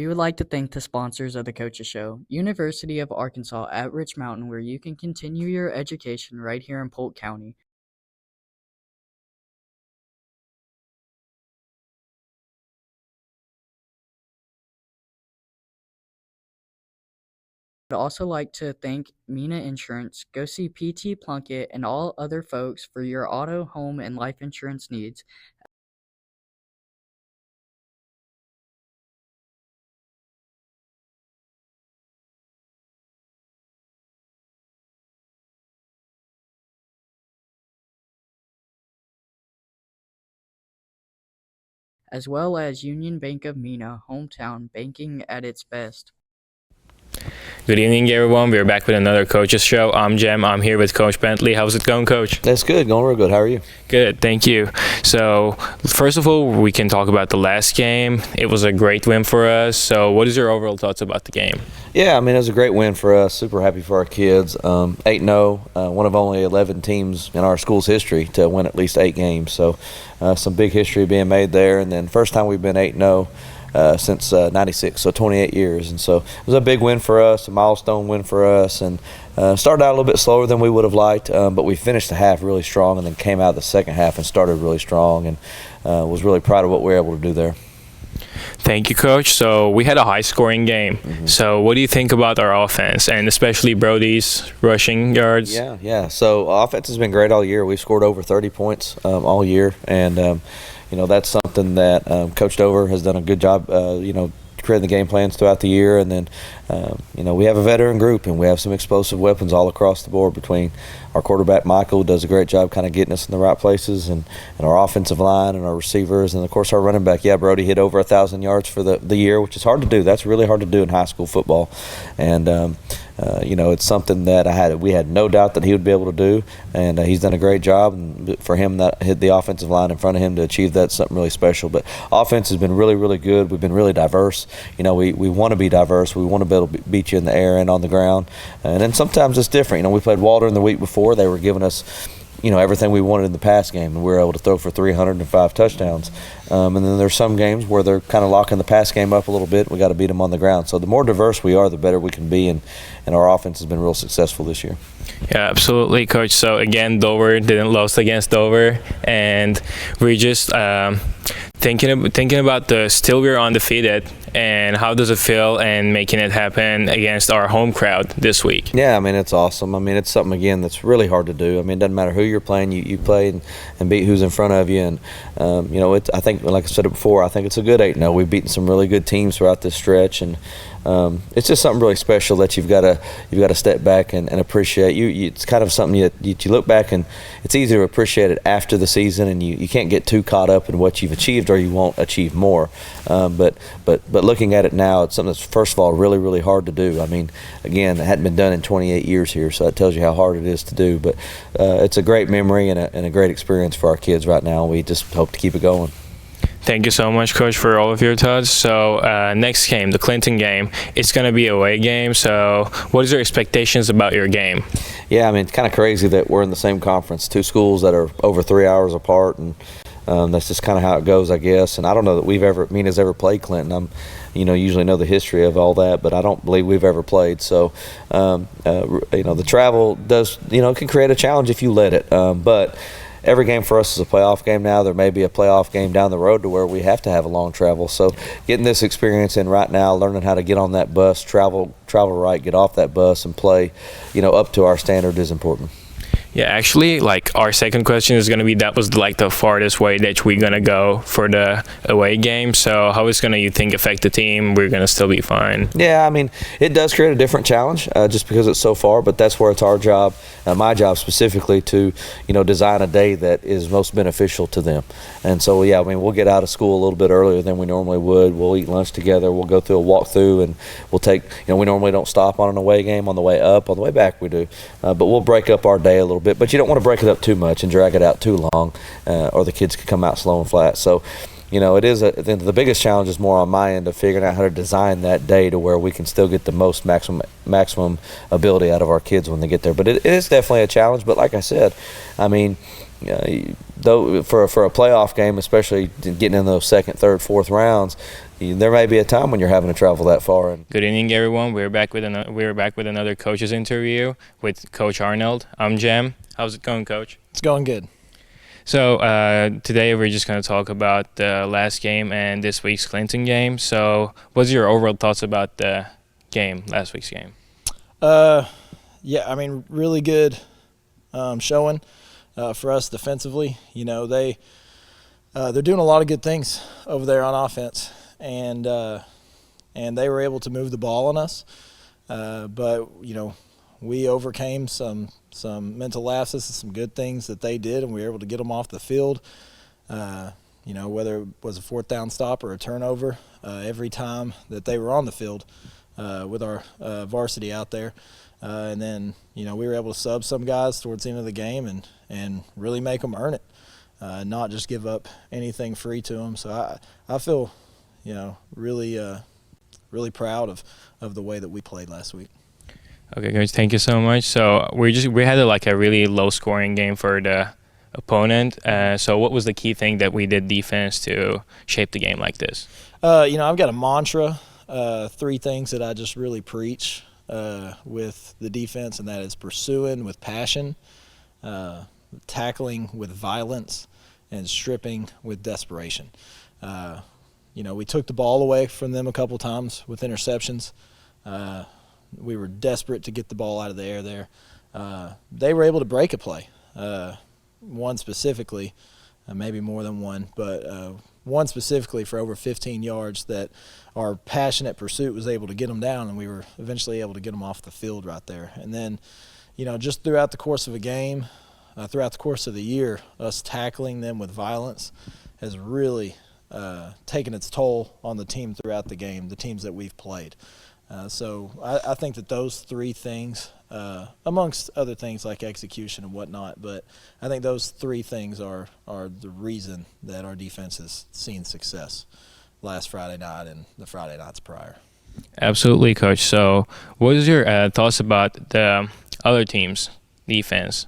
We would like to thank the sponsors of the Coaches Show, University of Arkansas at Rich Mountain, where you can continue your education right here in Polk County. I'd also like to thank Mena Insurance. Go see PT Plunkett and all other folks for your auto, home, and life insurance needs. As well as Union Bank of Mena, hometown banking at its best. Good evening, everyone. We're back with another Coaches Show. I'm Jem. I'm here with Coach Bentley. How's it going, Coach? That's good. Going real good. How are you? Good, thank you. So, first of all, we can talk about the last game. It was a great win for us. So, what is your overall thoughts about the game? Yeah, I mean, it was a great win for us. Super happy for our kids. 8-0, one of only 11 teams in our school's history to win at least 8 games. So, some big history being made there. And then first time we've been 8-0. Since 96, so 28 years. And so it was a big win for us, a milestone win for us, and started out a little bit slower than we would have liked, but we finished the half really strong and then came out of the second half and started really strong, and was really proud of what we were able to do there. Thank you, Coach. So we had a high-scoring game. Mm-hmm. So what do you think about our offense, and especially Brody's rushing yards? Yeah. So offense has been great all year. We've scored over 30 points all year, and that's something that Coach Dover has done a good job, creating the game plans throughout the year. And then, we have a veteran group, and we have some explosive weapons all across the board between our quarterback, Michael, who does a great job kind of getting us in the right places, and our offensive line and our receivers, and, of course, our running back. Yeah, Brody hit over 1,000 yards for the year, which is hard to do. That's really hard to do in high school football. And, it's something that we had no doubt that he would be able to do, and he's done a great job. And for him, that hit the offensive line in front of him to achieve that's something really special. But offense has been really, really good. We've been really diverse. We want to be diverse. We want to be able to beat you in the air and on the ground. And then sometimes it's different. We played Walden the week before. They were giving us everything we wanted in the pass game, and we were able to throw for 305 touchdowns. And then there's some games where they're kind of locking the pass game up a little bit. We got to beat them on the ground. So the more diverse we are, the better we can be, and our offense has been real successful this year. Yeah, absolutely, Coach. So again, Dover didn't lose against Dover, and we're just thinking about still we're undefeated, and how does it feel and making it happen against our home crowd this week? Yeah, it's awesome. It's something, again, that's really hard to do. It doesn't matter who you're playing, you play and beat who's in front of you. And I think, like I said it before, I think it's a good 8-0. We've beaten some really good teams throughout this stretch, and it's just something really special that you've got to step back and appreciate. It's kind of something you look back, and it's easy to appreciate it after the season, and you can't get too caught up in what you've achieved, or you won't achieve more. But looking at it now, it's something that's, first of all, really, really hard to do. Again, it hadn't been done in 28 years here, so that tells you how hard it is to do. But it's a great memory and a great experience for our kids right now. We just hope to keep it going. Thank you so much, Coach, for all of your thoughts. So next game, the Clinton game, it's going to be a away game. So what is your expectations about your game? Yeah, it's kind of crazy that we're in the same conference, 2 schools that are over 3 hours apart, and that's just kind of how it goes, I guess. And I don't know that Mena's ever played Clinton. Usually know the history of all that, but I don't believe we've ever played. So, the travel does, can create a challenge if you let it. But every game for us is a playoff game now. There may be a playoff game down the road to where we have to have a long travel. So getting this experience in right now, learning how to get on that bus, travel right, get off that bus and play, up to our standard is important. Yeah, actually, our second question is going to be, that was the farthest way that we're going to go for the away game. So how is going to, you think, affect the team? We're going to still be fine. Yeah, it does create a different challenge just because it's so far, but that's where it's our job, my job specifically, to, design a day that is most beneficial to them. And so, yeah, we'll get out of school a little bit earlier than we normally would. We'll eat lunch together. We'll go through a walkthrough, and we'll take, we normally don't stop on an away game on the way up. On the way back we do. But we'll break up our day a little bit. But you don't want to break it up too much and drag it out too long, or the kids could come out slow and flat. So, it is the biggest challenge is more on my end of figuring out how to design that day to where we can still get the most maximum ability out of our kids when they get there. But it is definitely a challenge. But like I said, I mean, though for a playoff game, especially getting in those second, third, fourth rounds, there may be a time when you're having to travel that far. Good evening, everyone. We're back with another coach's interview with Coach Arnold. I'm Jem. How's it going, Coach? It's going good. So today we're just going to talk about the last game and this week's Clinton game. So what's your overall thoughts about the game, last week's game? Yeah, I mean, really good showing for us defensively. They're doing a lot of good things over there on offense, and they were able to move the ball on us. But we overcame some mental lapses and some good things that they did, and we were able to get them off the field. Whether it was a fourth down stop or a turnover, every time that they were on the field with our varsity out there. And then, we were able to sub some guys towards the end of the game and really make them earn it, not just give up anything free to them. So I feel, really proud of the way that we played last week. Okay, guys, thank you so much. So we had a really low scoring game for the opponent. So what was the key thing that we did defense to shape the game like this? I've got a mantra, 3 things that I just really preach with the defense, and that is pursuing with passion, tackling with violence, and stripping with desperation. We took the ball away from them a couple times with interceptions. We were desperate to get the ball out of the air there. They were able to break a play, one specifically, maybe more than one, but one specifically for over 15 yards that our passionate pursuit was able to get them down, and we were eventually able to get them off the field right there. And then, just throughout the course of a game, throughout the course of the year, us tackling them with violence has really taken its toll on the team throughout the game, the teams that we've played. So I think that those 3 things, amongst other things like execution and whatnot, but I think those 3 things are the reason that our defense has seen success last Friday night and the Friday nights prior. Absolutely, Coach. So what is your thoughts about the other team's defense?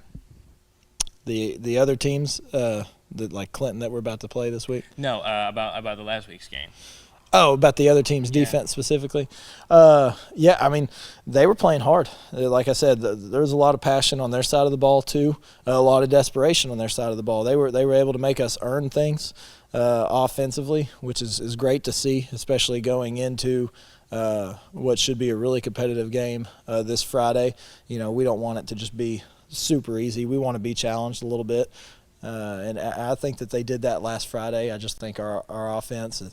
The other teams, like Clinton that we're about to play this week? No, about the last week's game. Oh, about the other team's defense specifically? Yeah, I mean, they were playing hard. Like I said, there was a lot of passion on their side of the ball too, a lot of desperation on their side of the ball. They were able to make us earn things offensively, which is great to see, especially going into what should be a really competitive game this Friday. We don't want it to just be super easy. We want to be challenged a little bit, and I think that they did that last Friday. I just think our offense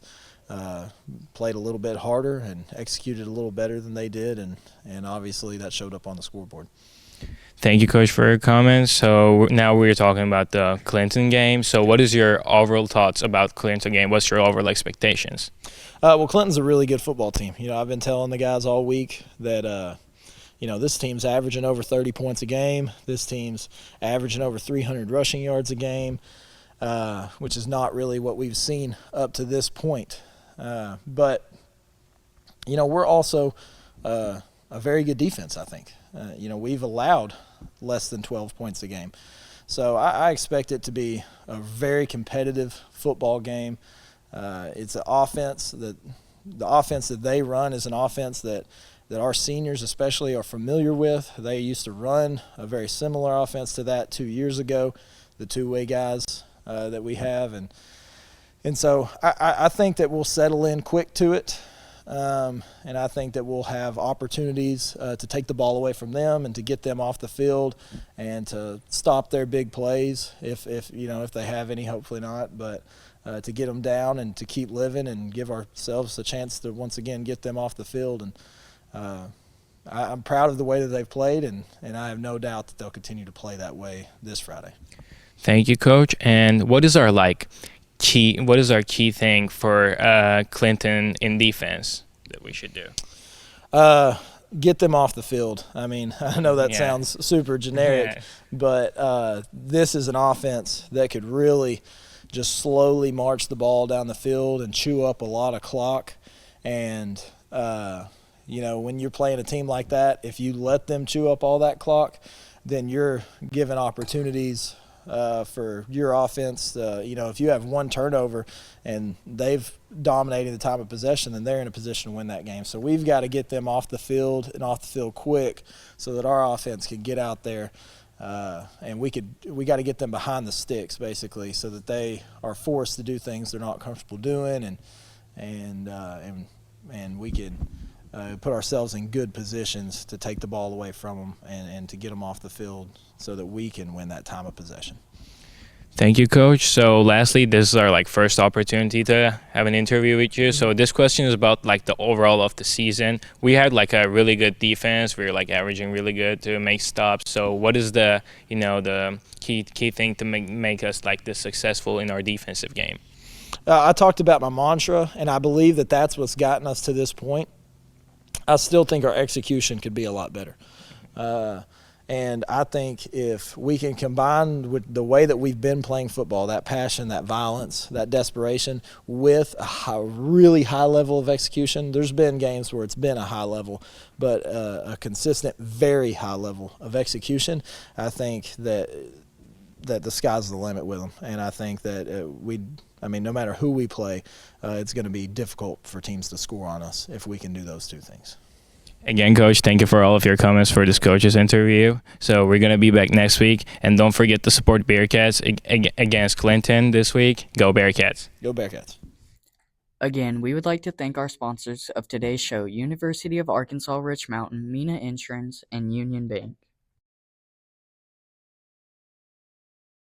played a little bit harder and executed a little better than they did, and obviously that showed up on the scoreboard. Thank you, Coach, for your comments. So now we're talking about the Clinton game. So what is your overall thoughts about Clinton game? What's your overall expectations? Well, Clinton's a really good football team. I've been telling the guys all week that this team's averaging over 30 points a game. This team's averaging over 300 rushing yards a game, which is not really what we've seen up to this point. But we're also a very good defense, I think. We've allowed less than 12 points a game. So I expect it to be a very competitive football game. It's an offense the offense that they run is an offense that our seniors especially are familiar with. They used to run a very similar offense to that 2 years ago, the two-way guys that we have. And so I think that we'll settle in quick to it, and I think that we'll have opportunities to take the ball away from them and to get them off the field and to stop their big plays if they have any, hopefully not, but to get them down and to keep living and give ourselves a chance to once again get them off the field. And I'm proud of the way that they've played, and I have no doubt that they'll continue to play that way this Friday. Thank you, Coach. And what is our key thing for Clinton in defense that we should do? Get them off the field. I mean, I know that sounds super generic, but this is an offense that could really just slowly march the ball down the field and chew up a lot of clock. And when you're playing a team like that, if you let them chew up all that clock, then you're giving opportunities for your offense. If you have one turnover and they've dominated the time of possession, then they're in a position to win that game. So we've got to get them off the field and off the field quick so that our offense can get out there. And we got to get them behind the sticks, basically, so that they are forced to do things they're not comfortable doing, and we could put ourselves in good positions to take the ball away from them and to get them off the field so that we can win that time of possession. Thank you, Coach. So lastly, this is our first opportunity to have an interview with you. So this question is about the overall of the season. We had a really good defense. We were averaging really good to make stops. So what is the the key thing to make us this successful in our defensive game? I talked about my mantra, and I believe that that's what's gotten us to this point. I still think our execution could be a lot better. And I think if we can combine with the way that we've been playing football, that passion, that violence, that desperation, with a really high level of execution. There's been games where it's been a high level, but a consistent, very high level of execution. I think that the sky's the limit with them. And I think that no matter who we play, it's going to be difficult for teams to score on us if we can do those two things. Again, Coach, thank you for all of your comments for this coach's interview. So we're going to be back next week. And don't forget to support Bearcats against Clinton this week. Go Bearcats. Go Bearcats. Again, we would like to thank our sponsors of today's show, University of Arkansas Rich Mountain, Mena Insurance, and Union Bank.